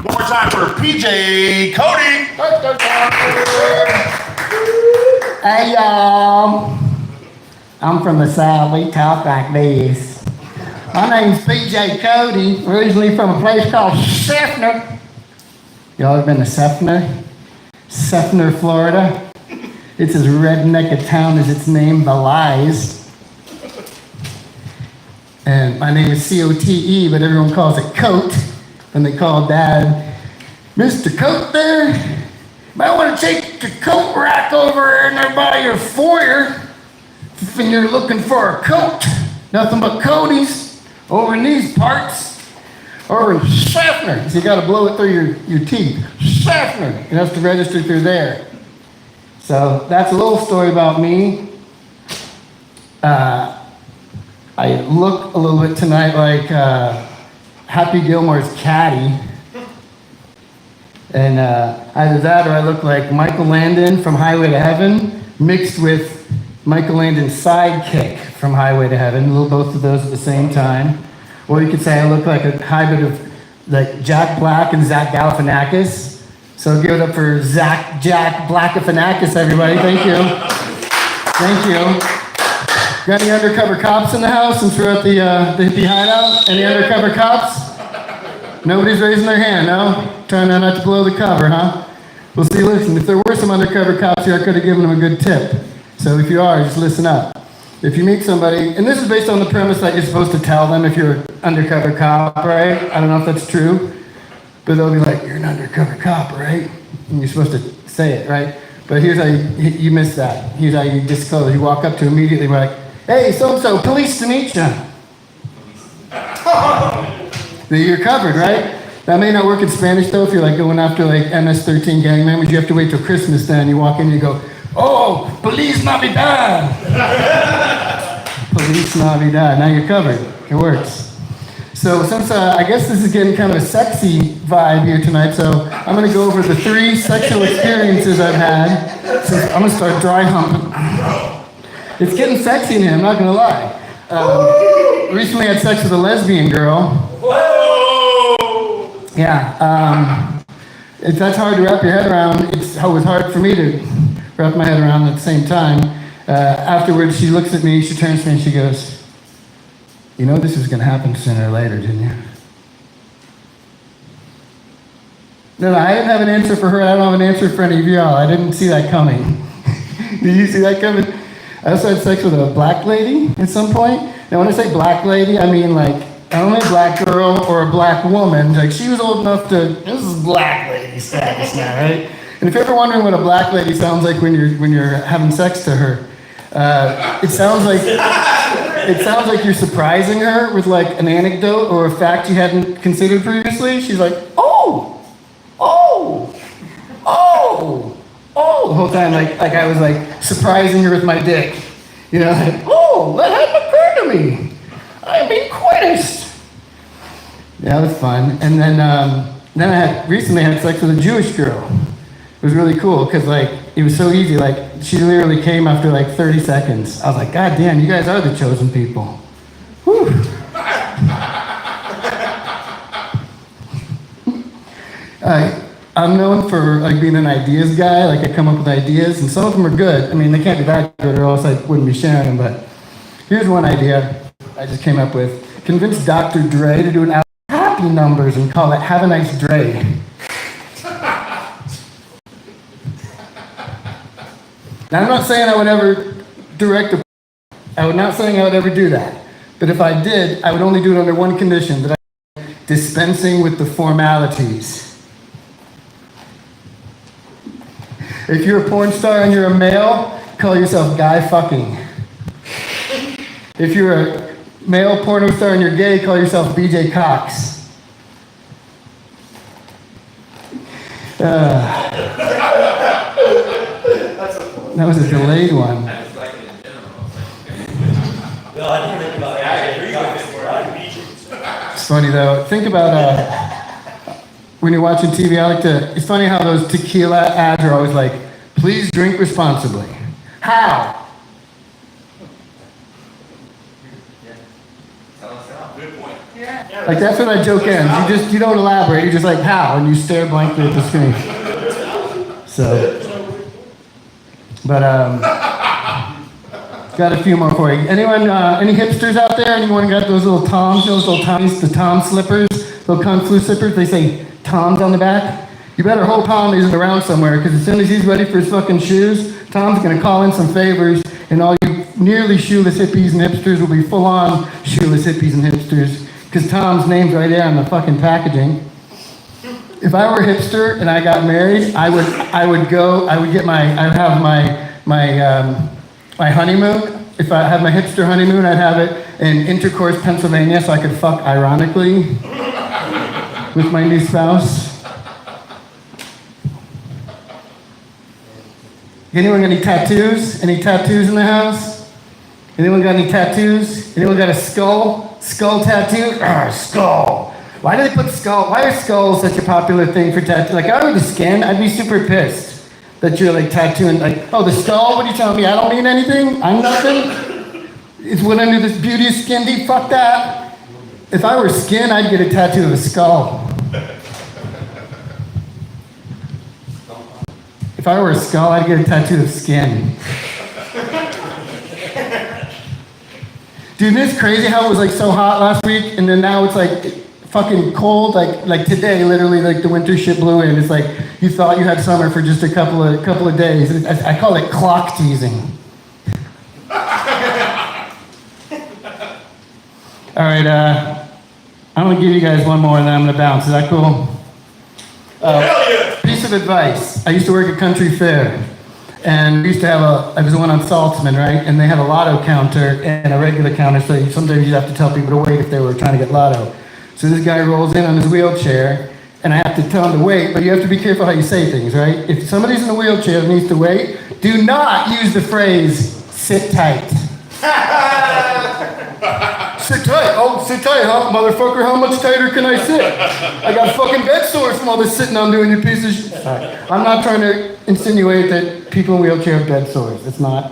One more time for PJ Cote. Hey y'all, I'm from the South. We talk like this. My name's PJ Cote, originally from a place called Seffner. Y'all ever been to Seffner? Seffner, Florida. It's as redneck a town as its name belies. And my name is Cote, but everyone calls it Cote. And they call Dad, Mr. Cote there, might want to take the coat rack over in there by your foyer if you're looking for a coat. Nothing but Cody's over in these parts. Over in Seffner. So you got to blow it through your teeth. Seffner. You have to register through there. So that's a little story about me. I look a little bit tonight like Happy Gilmore's caddy. And either that or I look like Michael Landon from Highway to Heaven mixed with Michael Landon's sidekick from Highway to Heaven, both of those at the same time. Or you could say I look like a hybrid of like Jack Black and Zach Galifianakis. So give it up for Jack Blackifanakis, everybody. Thank you. Thank you. Got any undercover cops in the house since we're at the Hippie Hideout? Any undercover cops? Nobody's raising their hand, no? Trying not to blow the cover, huh? Well, see, listen, if there were some undercover cops here, I could have given them a good tip. So if you are, just listen up. If you meet somebody, and this is based on the premise that you're supposed to tell them if you're an undercover cop, right? I don't know if that's true, but they'll be like, you're an undercover cop, right? And you're supposed to say it, right? But here's how you miss that. Here's how you disclose. You walk up to immediately, we're like, hey, so-and-so, police to meet you. You're covered, right? That may not work in Spanish, though, if you're like going after like MS-13 gang members. You have to wait till Christmas then. You walk in and you go, oh, Police Navidad. Police Navidad. Now you're covered. It works. So since I guess this is getting kind of a sexy vibe here tonight, so I'm going to go over the 3 sexual experiences I've had. So I'm going to start dry humping. It's getting sexy in here, I'm not going to lie. Recently had sex with a lesbian girl. Whoa! Yeah, that's hard to wrap your head around. It was hard for me to wrap my head around at the same time. Afterwards, she looks at me, she turns to me and she goes, you know this was going to happen sooner or later, didn't you? No, I didn't have an answer for her. I don't have an answer for any of y'all. I didn't see that coming. Did you see that coming? I also had sex with a black lady at some point. Now, when I say black lady, I mean like, I don't mean a black girl or a black woman. Like, she was old enough to, this is black lady status now, right? And if you're ever wondering what a black lady sounds like when you're having sex to her, it sounds like you're surprising her with like an anecdote or a fact you hadn't considered previously. She's like, oh, the whole time, like I was like surprising her with my dick. You know, like, oh, that hadn't occurred to me. I'm inquisitive. Yeah, it was fun. And then I recently had sex with a Jewish girl. It was really cool because like it was so easy. Like she literally came after like 30 seconds. I was like, God damn, you guys are the chosen people. Whew. I'm known for like being an ideas guy. Like I come up with ideas, and some of them are good. I mean, they can't be that good, or else I wouldn't be sharing them. But here's one idea I just came up with: convince Dr. Dre to do an album of happy numbers and call it "Have a Nice Dre." Now, I'm not saying I would ever direct a. I'm not saying I would ever do that. But if I did, I would only do it under one condition: that I'm dispensing with the formalities. If you're a porn star and you're a male, call yourself guy fucking. If you're a male porno star and you're gay, call yourself BJ Cox. That was a delayed one. It's funny though. Think about when you're watching TV, it's funny how those tequila ads are always like, please drink responsibly. How? Good point. Yeah. Like that's where that joke ends. You don't elaborate. You're just like, how? And you stare blankly at the screen. So, but got a few more for you. Anyone, any hipsters out there? Anyone got those little Toms, those little Tommies, the Tom slippers, little Kung Fu slippers? They say Tom's on the back. You better hope Tom isn't around somewhere, because as soon as he's ready for his fucking shoes, Tom's gonna call in some favors, and all you nearly shoeless hippies and hipsters will be full-on shoeless hippies and hipsters, because Tom's name's right there on the fucking packaging. If I were a hipster and I got married, I would have my honeymoon. If I had my hipster honeymoon, I'd have it in Intercourse, Pennsylvania, so I could fuck ironically with my new spouse. Anyone got any tattoos? Any tattoos in the house? Anyone got any tattoos? Anyone got a skull? Skull tattoo? Skull. Why do they put skull? Why are skulls such a popular thing for tattoo? Like, if I were the skin, I'd be super pissed that you're like tattooing, like, oh, the skull? What are you telling me? I don't mean anything? I'm nothing? It's what under this beauty of skin deep? Fuck that. If I were skin, I'd get a tattoo of a skull. If I were a skull, I'd get a tattoo of skin. Dude, isn't this crazy how it was like so hot last week, and then now it's like fucking cold, like today, literally, like the winter shit blew in. It's like you thought you had summer for just a couple of days. I call it clock teasing. All right, I'm gonna give you guys one more, and then I'm gonna bounce. Is that cool? Hell yeah! Piece of advice. I used to work at Country Fair, and we used to have I was the one on Saltzman, right? And they had a lotto counter and a regular counter, so sometimes you'd have to tell people to wait if they were trying to get lotto. So this guy rolls in on his wheelchair, and I have to tell him to wait, but you have to be careful how you say things, right? If somebody's in a wheelchair and needs to wait, do not use the phrase, sit tight. Sit tight? Oh, sit tight, huh? Motherfucker, how much tighter can I sit? I got fucking bed sores from all this sitting I'm doing, you piece of shit. I'm not trying to insinuate that people in wheelchair have bed sores. It's not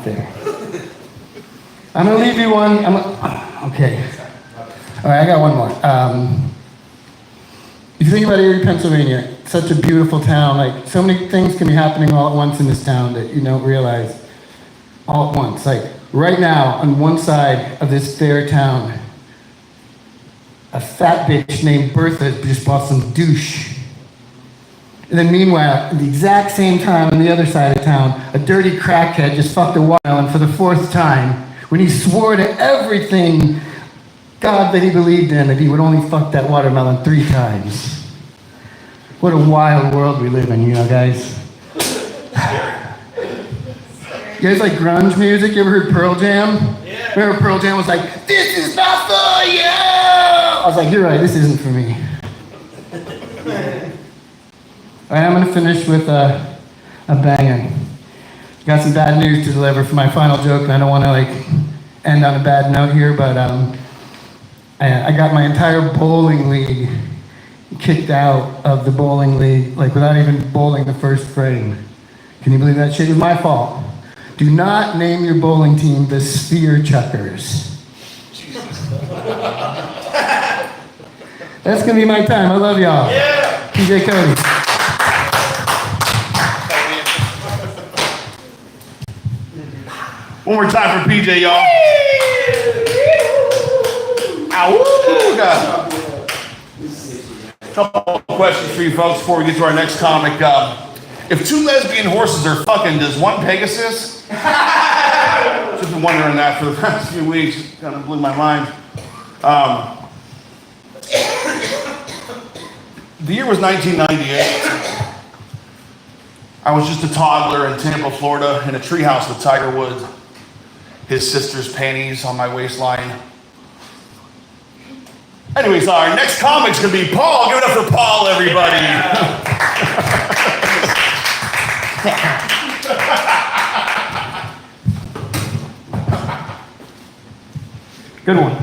fair. I'm gonna leave you one. Okay. All right, I got one more. If you think about Erie, Pennsylvania, it's such a beautiful town. Like, so many things can be happening all at once in this town that you don't realize. All at once. Like, right now, on one side of this fair town, a fat bitch named Bertha just bought some douche. And then meanwhile, at the exact same time on the other side of town, a dirty crackhead just fucked a watermelon for the 4th time when he swore to everything God that he believed in that he would only fuck that watermelon 3 times. What a wild world we live in, you know, guys. You guys like grunge music? You ever heard Pearl Jam? Yeah. Remember Pearl Jam was like, this is not for you! I was like, you're right, this isn't for me. All right, I'm gonna finish with a banger. Got some bad news to deliver for my final joke, and I don't wanna like end on a bad note here, but I got my entire bowling league kicked out of the bowling league, like without even bowling the first frame. Can you believe that shit? It was my fault. Do not name your bowling team the Sphere Chuckers. That's gonna be my time. I love y'all. Yeah. PJ Cote. One more time for PJ, y'all. Ow, God. Couple of questions for you folks before we get to our next comic. If 2 lesbian horses are fucking, does one Pegasus? Just been wondering that for the past few weeks. Kind of blew my mind. The year was 1998. I was just a toddler in Tampa, Florida, in a treehouse with Tiger Woods. His sister's panties on my waistline. Anyways, our next comic's gonna be Paul. Give it up for Paul, everybody. Good one.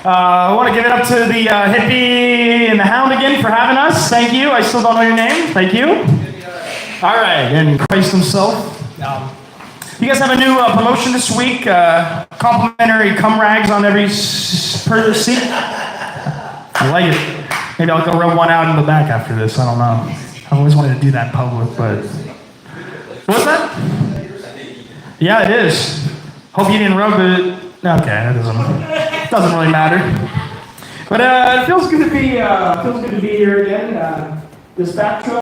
I want to give it up to the Hippie and the Hound again for having us. Thank you. I still don't know your name. Thank you. All right, and Christ himself. You guys have a new promotion this week. Complimentary cum rags on every per seat. I like it. Maybe I'll go rub one out in the back after this. I don't know. I've always wanted to do that in public, but... What's that? Yeah, it is. Hope you didn't rub it. Okay, that doesn't really matter. But it feels good to be here again. This back truck.